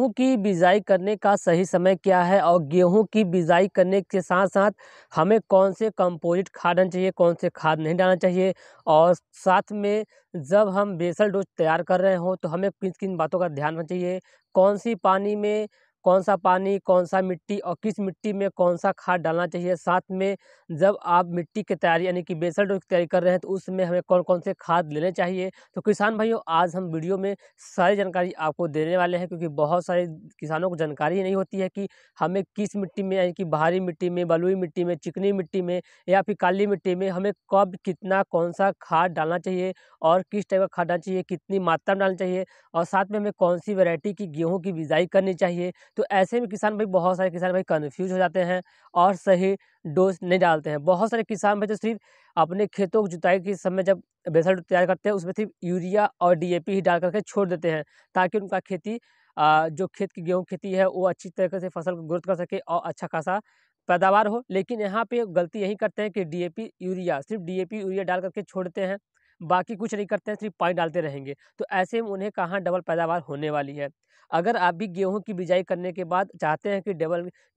गेहूँ की बिजाई करने का सही समय क्या है और गेहूँ की बिजाई करने के साथ-साथ हमें कौन से कंपोजिट खाद डालना चाहिए, कौन से खाद नहीं डालना चाहिए और साथ में जब हम बेसल डोज़ तैयार कर रहे हों तो हमें किन-किन बातों का ध्यान रखना चाहिए, कौन-सी पानी में कौन-सा पानी, कौन-सा मिट्टी और किस मिट्टी में कौन-सा खाद डालना चाहिए। साथ में जब आप मिट्टी की तैयारी यानी कि बेसल डोज़ की तैयारी कर रहे हैं तो उसमें हमें कौन-कौन से खाद लेने चाहिए। तो किसान भाइयों आज हम वीडियो में सारी जानकारी आपको देने वाले हैं क्योंकि बहुत सारे किसानों को जानकारी नहीं होती है कि हमें किस मिट्टी में यानी कि भारी मिट्टी में, बलुई मिट्टी में, चिकनी मिट्टी में या फिर काली मिट्टी में हमें कब कितना कौन-सा खाद डालना चाहिए और किस टाइप का खाद डालना चाहिए, कितनी मात्रा में डालना चाहिए और साथ में हमें कौन-सी वैरायटी की गेहूँ की बिजाई करनी चाहिए। तो ऐसे में किसान भाई बहुत सारे किसान भाई कन्फ्यूज़ हो जाते हैं और सही डोज़ नहीं डालते हैं। बहुत सारे किसान भाई तो सिर्फ़ अपने खेतों की जुताई के समय जब बेसल तैयार करते हैं उसमें सिर्फ़ यूरिया और डीएपी ही डाल कर के छोड़ देते हैं ताकि उनका खेती जो खेत की गेहूँ खेती है वो अच्छी तरीके से फसल को ग्रोथ कर सके और अच्छा खासा पैदावार हो। लेकिन यहाँ पे गलती यही करते हैं कि डीएपी, यूरिया सिर्फ़ डीएपी, यूरिया डाल कर के छोड़ देते हैं, बाकी कुछ नहीं करते हैं, सिर्फ़ पानी डालते रहेंगे। तो ऐसे में उन्हें कहाँ डबल पैदावार होने वाली है। अगर आप भी गेहूँ की बिजाई करने के बाद चाहते हैं कि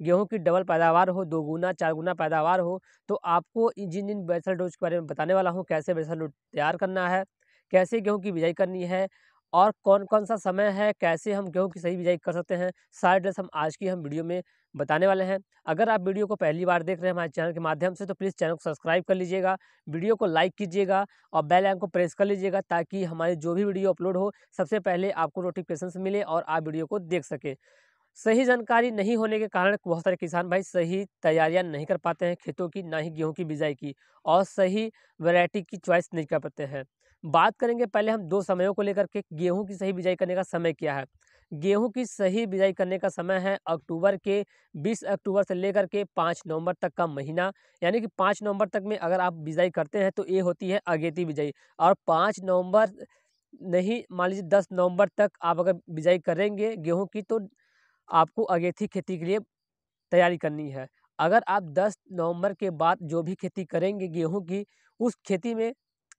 गेहूँ की डबल पैदावार हो, 2 गुना 4 गुना पैदावार हो, तो आपको जिन-जिन बेसल डोज़ के बारे में बताने वाला हूँ, कैसे बेसल डोज़ तैयार करना है, कैसे गेहूँ की बिजाई करनी है और कौन-कौन सा समय है, कैसे हम गेहूँ की सही बिजाई कर सकते हैं, सारे डिटेल्स हम आज की हम वीडियो में बताने वाले हैं। अगर आप वीडियो को पहली बार देख रहे हैं हमारे चैनल के माध्यम से तो प्लीज़ चैनल को सब्सक्राइब कर लीजिएगा, वीडियो को लाइक कीजिएगा और बेल आइकन को प्रेस कर लीजिएगा ताकि हमारी जो भी वीडियो अपलोड हो, सबसे पहले आपको नोटिफ़िकेशंस मिले और आप वीडियो को देख सकें। सही जानकारी नहीं होने के कारण बहुत सारे किसान भाई सही तैयारियां नहीं कर पाते हैं खेतों की, ना ही गेहूं की बिजाई की और सही वैरायटी की चॉइस नहीं कर पाते हैं। बात करेंगे पहले हम 2 समयों को लेकर के गेहूं की सही बिजाई करने का समय क्या है। गेहूं की सही बिजाई करने का समय है अक्टूबर के 20 अक्टूबर से लेकर के 5 नवंबर तक का महीना, यानी कि 5 नवंबर तक में अगर आप बिजाई करते हैं तो ये होती है अगेती बिजाई और 5 नवंबर नहीं, मान लीजिए 10 नवंबर तक आप अगर बिजाई करेंगे गेहूं की तो आपको अगेती खेती के लिए तैयारी करनी है। अगर आप 10 नवंबर के बाद जो भी खेती करेंगे गेहूँ की, उस खेती में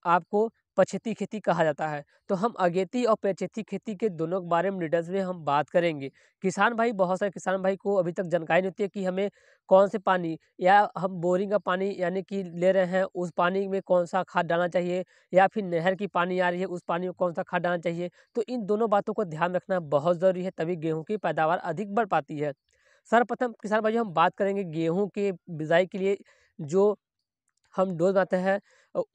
आपको पछेती खेती कहा जाता है। तो हम अगेती और पछेती खेती के दोनों के बारे में डिटेल्स में हम बात करेंगे। किसान भाई बहुत सारे किसान भाई को अभी तक जानकारी नहीं होती है कि हमें कौन से पानी या हम बोरिंग का पानी यानी कि ले रहे हैं, उस पानी में कौन-सा खाद डालना चाहिए या फिर नहर की पानी आ रही है, उस पानी में कौन-सा खाद डालना चाहिए। तो इन दोनों बातों को ध्यान रखना बहुत ज़रूरी है, तभी गेहूँ की पैदावार अधिक बढ़ पाती है। सर्वप्रथम किसान भाइयों हम बात करेंगे गेहूँ के बिजाई के लिए जो हम डोज़ बनाते हैं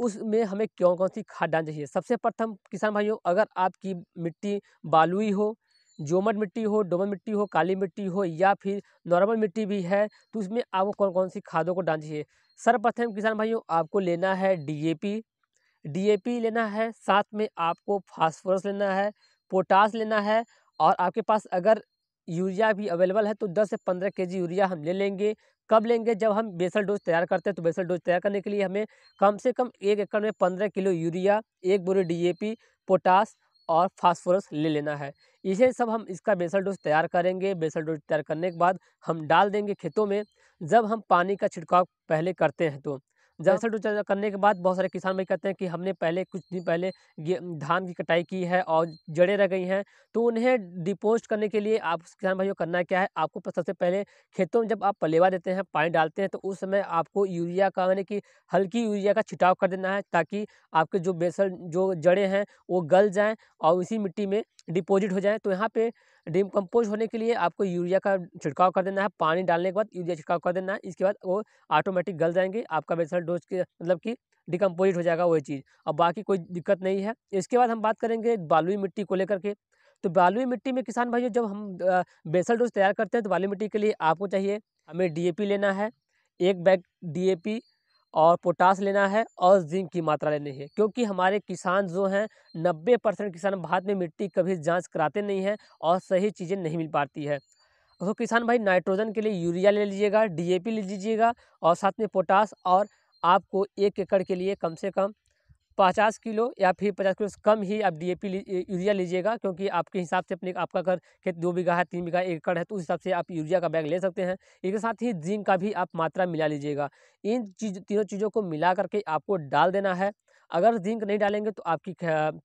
उसमें हमें कौन-कौन सी खाद डालनी चाहिए। सबसे प्रथम किसान भाइयों अगर आपकी मिट्टी बालुई हो, दोमट मिट्टी हो, दोमट मिट्टी हो, काली मिट्टी हो या फिर नॉर्मल मिट्टी भी है तो उसमें आपको कौन-कौन सी खादों को डालनी चाहिए। सर्वप्रथम किसान भाइयों आपको लेना है डीएपी, डीएपी लेना है, साथ में आपको फास्फोरस लेना है, पोटाश लेना है और आपके पास अगर यूरिया भी अवेलेबल है तो 10 से 15 केजी यूरिया हम ले लेंगे। कब लेंगे? जब हम बेसल डोज़ तैयार करते हैं तो बेसल डोज़ तैयार करने के लिए हमें कम से कम 1 एकड़ में 15 किलो यूरिया, 1 बोरी डीएपी, पोटाश और फास्फोरस ले लेना है। इसे सब हम इसका बेसल डोज़ तैयार करेंगे। बेसल डोज़ तैयार करने के बाद हम डाल देंगे खेतों में, जब हम पानी का छिड़काव पहले करते हैं तो। बेसल डोज़ तैयार करने के बाद बहुत सारे किसान भाई कहते हैं कि हमने पहले कुछ दिन पहले धान की कटाई की है और जड़ें रह गई हैं, तो उन्हें डिपोज़िट करने के लिए आप किसान भाइयों करना क्या है, आपको सबसे पहले खेतों में जब आप पलेवा देते हैं, पानी डालते हैं, तो उस समय आपको यूरिया का यानी कि हल्की यूरिया का छिड़काव कर देना है ताकि आपके जो जड़ें हैं, वो गल जाएँ और उसी मिट्टी में डिपॉज़िट हो जाएँ। तो यहाँ पे डिकम्पोज़ होने के लिए आपको यूरिया का छिड़काव कर देना है, पानी डालने के बाद यूरिया छिड़काव कर देना है, इसके बाद वो ऑटोमेटिक गल जाएँगे, आपका बेसल डोज़ के मतलब कि डिकम्पोज़िट हो जाएगा वही चीज़ और बाकी कोई दिक्कत नहीं है। इसके बाद हम बात करेंगे बलुई मिट्टी को लेकर के। तो बलुई मिट्टी में किसान भाइयों जब हम बेसल डोज़ तैयार करते हैं तो बलुई मिट्टी के लिए आपको चाहिए हमें डीएपी लेना है, 1 बैग डीएपी और पोटाश लेना है और ज़िंक की मात्रा लेनी है। क्योंकि हमारे किसान जो हैं 90% किसान भारत में मिट्टी कभी जाँच कराते नहीं हैं और सही चीज़ें नहीं मिल पाती है। तो किसान भाई नाइट्रोजन के लिए यूरिया ले लीजिएगा, डीएपी ले लीजिएगा और साथ में पोटाश और आपको 1 एकड़ के लिए कम से कम 50 किलो या फिर 50 किलो से कम ही आप डीएपी यूरिया लीजिएगा क्योंकि आपके हिसाब से अपने आपका अगर खेत 2 बीघा है, 3 बीघा, 1 एकड़ है तो उस हिसाब से आप यूरिया का बैग ले सकते हैं। इसके साथ ही जिंक का भी आप मात्रा मिला लीजिएगा। इन तीनों चीज़ों को मिला करके आपको डाल देना है अगर जिंक नहीं डालेंगे तो आपकी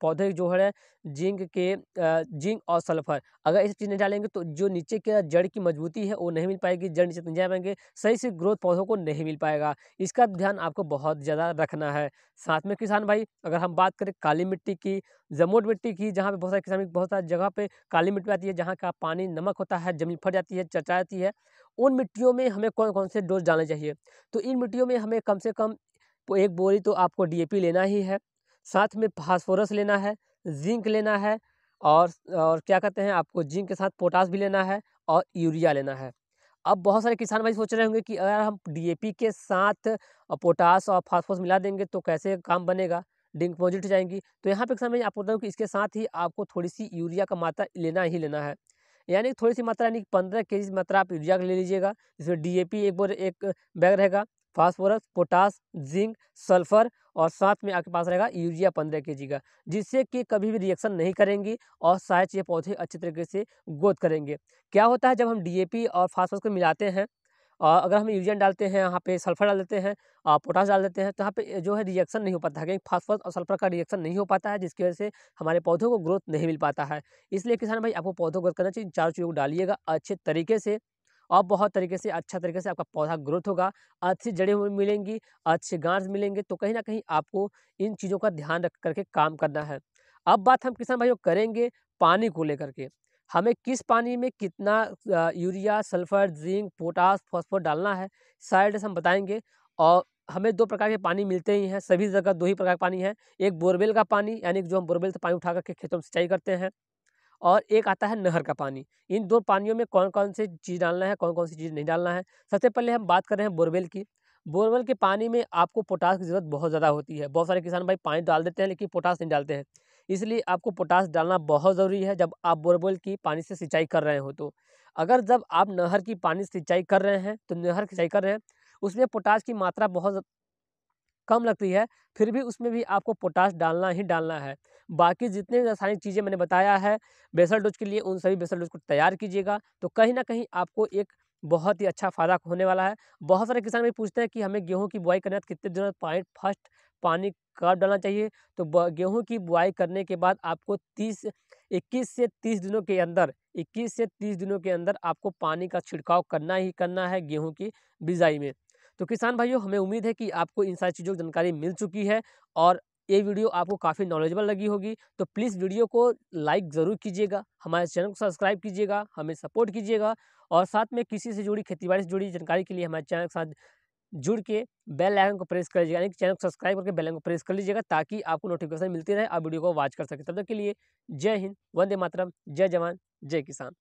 पौधे जो है जिंक और सल्फर अगर ऐसी चीज़ नहीं डालेंगे तो जो नीचे के जड़ की मजबूती है वो नहीं मिल पाएगी, जड़ नीचे नहीं जा पाएंगे, सही से ग्रोथ पौधों को नहीं मिल पाएगा। इसका ध्यान आपको बहुत ज़्यादा रखना है। साथ में किसान भाई अगर हम बात करें काली मिट्टी की, जमोट मिट्टी की, जहाँ पे बहुत सारे किसान बहुत सारी जगह पे काली मिट्टी आती है, जहाँ का पानी नमक होता है, जमीन फट जाती है, चचा जाती है, उन मिट्टियों में हमें कौन-कौन से डोज़ डालने चाहिए? तो इन मिट्टियों में हमें कम से कम 1 बोरी तो आपको डीएपी लेना ही है, साथ में फास्फोरस लेना है, ज़िंक लेना है और क्या कहते हैं आपको जिंक के साथ पोटाश भी लेना है और यूरिया लेना है। अब बहुत सारे किसान भाई सोच रहे होंगे कि अगर हम डीएपी के साथ पोटाश और फास्फोरस मिला देंगे तो कैसे काम बनेगा? डिकम्पोज़िट हो जाएँगी। तो यहाँ पे किसान भाई आपको बताऊँ कि इसके साथ ही आपको थोड़ी-सी यूरिया का मात्रा लेना ही लेना है। यानी थोड़ी-सी मात्रा यानी 15 केजी मात्रा आप यूरिया का ले लीजिएगा। इसमें डीएपी एक बैग रहेगा, फास्फोरस, पोटाश, ज़िंक, सल्फर और साथ में आपके पास रहेगा यूरिया 15 केजी का, जिससे कि कभी भी रिएक्शन नहीं करेंगी और सारे ये पौधे अच्छे तरीके से ग्रोथ करेंगे। क्या होता है जब हम डीएपी और फास्फोरस को मिलाते हैं और अगर हम यूरिया डालते हैं, यहाँ पे सल्फर डाल देते हैं पोटाश डाल देते हैं, तो यहाँ पे जो है रिएक्शन नहीं हो पाता है, क्योंकि फास्फोरस और सल्फर का रिएक्शन नहीं हो पाता है, जिसकी वजह से हमारे पौधों को ग्रोथ नहीं मिल पाता है। इसलिए किसान भाई आपको पौधों को ग्रोथ करना चाहिए, इन चारों चीज़ों को डालिएगा अच्छे तरीके से और बहुत तरीके से अच्छा तरीके से आपका पौधा ग्रोथ होगा, अच्छी जड़ें मिलेंगी, अच्छे गांठ मिलेंगे, तो कहीं न कहीं आपको इन चीज़ों का ध्यान रख कर के काम करना है। अब बात हम किसान भाइयों करेंगे पानी को लेकर के। हमें किस पानी में कितना urea, sulphur, zinc, potash, phosphorus डालना है, सारे डिटेल्स हम बताएँगे और हमें 2 प्रकार के पानी मिलते ही हैं, सभी जगह 2 ही प्रकार का पानी है। एक बोरवेल का पानी यानी कि जो हम बोरवेल से पानी उठा कर के खेतों में सिंचाई करते हैं और एक आता है नहर का पानी। इन 2 पानियों में कौन-कौन सी चीज़ डालना है, कौन-कौन सी चीज़ नहीं डालना है। सबसे पहले हम बात कर रहे हैं बोरवेल की। बोरवेल के पानी में आपको पोटाश की ज़रूरत बहुत ज़्यादा होती है। बहुत सारे किसान भाई पानी डाल देते हैं लेकिन पोटाश नहीं डालते हैं। इसलिए आपको पोटाश डालना बहुत ज़रूरी है जब आप बोरवेल की पानी से सिंचाई कर रहे हो तो। अगर जब आप नहर की पानी से सिंचाई कर रहे हैं, तो नहर की सिंचाई कर रहे हैं, उसमें पोटाश की मात्रा बहुत कम लगती है, फिर भी उसमें भी आपको पोटाश डालना ही डालना है। बाकी जितने रासायनिक चीज़ें मैंने बताया है बेसल डोज़ के लिए, उन सभी बेसल डोज़ को तैयार कीजिएगा, तो कहीं न कहीं आपको एक बहुत ही अच्छा फ़ायदा होने वाला है। बहुत सारे किसान भी पूछते हैं कि हमें गेहूँ की बुआई करना है तो कितने दिनों फर्स्ट पानी कब डालना चाहिए? तो ब गेहूँ की बुआई करने के बाद आपको 21 से 30 दिनों के अंदर 21 से 30 दिनों के अंदर आपको पानी का छिड़काव करना ही करना है गेहूँ की बिजाई में। तो किसान भाइयों हमें उम्मीद है कि आपको इन सारी चीज़ों की जानकारी मिल चुकी है और ये वीडियो आपको काफ़ी नॉलेजेबल लगी होगी। तो प्लीज़ वीडियो को लाइक ज़रूर कीजिएगा, हमारे चैनल को सब्सक्राइब कीजिएगा, हमें सपोर्ट कीजिएगा और साथ में कृषि से जुड़ी खेती-बाड़ी से जुड़ी जानकारी के लिए हमारे चैनल के साथ जुड़ के बेल आइकन को प्रेस कर लीजिएगा, यानी कि चैनल को सब्सक्राइब करके बेल आइकन को प्रेस कर लीजिएगा ताकि आपको नोटिफिकेशन मिलती रहे, आप वीडियो को वॉच कर सकें। तब तक के लिए जय हिंद, वंदे मातरम, जय जवान, जय किसान।